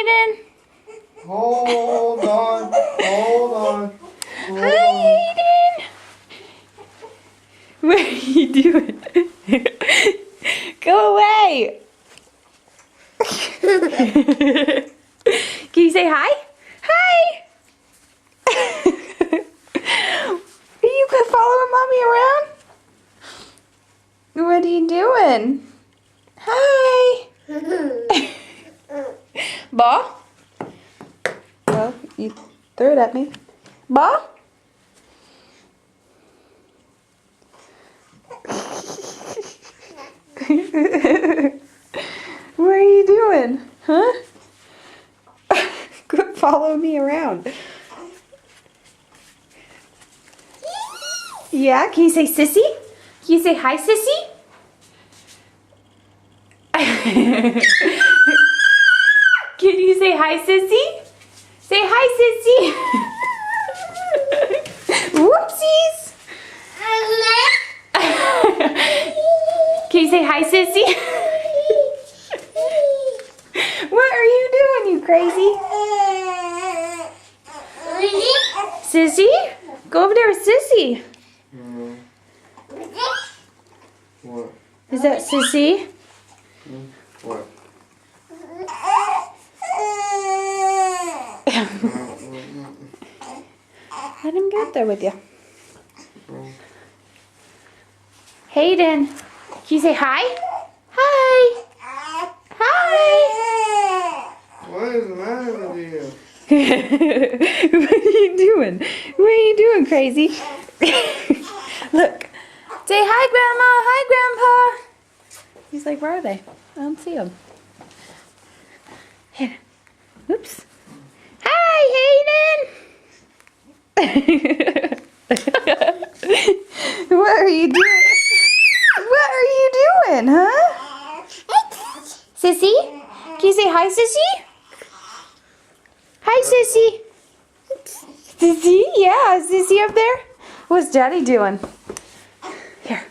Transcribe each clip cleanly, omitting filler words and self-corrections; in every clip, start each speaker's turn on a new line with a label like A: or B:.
A: Hayden.
B: Hold on. Hold on.
A: Hi, Hayden. What are you doing? Go away. Can you say hi? Hi. Are you following mommy around? What are you doing? Hi. Ball? Well, you threw it at me. Ball? What are you doing? Huh? Quit following me around. Yeah, can you say sissy? Can you say hi, sissy? Can you say hi, sissy? Say hi, sissy. Whoopsies. Can you say hi, sissy? What are you doing, you crazy? Sissy? Go over there with Sissy.
B: What?
A: Is that Sissy?
B: What?
A: Let him get there with you. Hayden, can you say hi? Hi. Hi.
B: What is the matter with you?
A: What are you doing? What are you doing, crazy? Look. Say hi, Grandma. Hi, Grandpa. He's like, where are they? I don't see them. Here. Oops. Hi, Hayden. What are you doing? What are you doing, huh? Sissy? Can you say hi, Sissy? Hi, Sissy. Sissy? Yeah, is Sissy up there? What's Daddy doing? Here.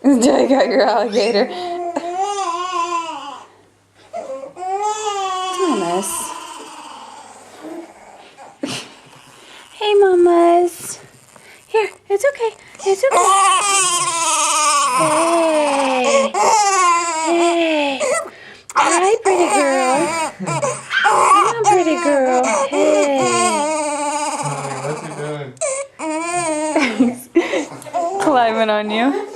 A: Daddy got your alligator. Thomas. Hey, mamas. Here, it's okay. It's okay. Hey. Hey. Hi, pretty girl. Come on, pretty girl. Hey.
B: What's he doing?
A: Climbing on you.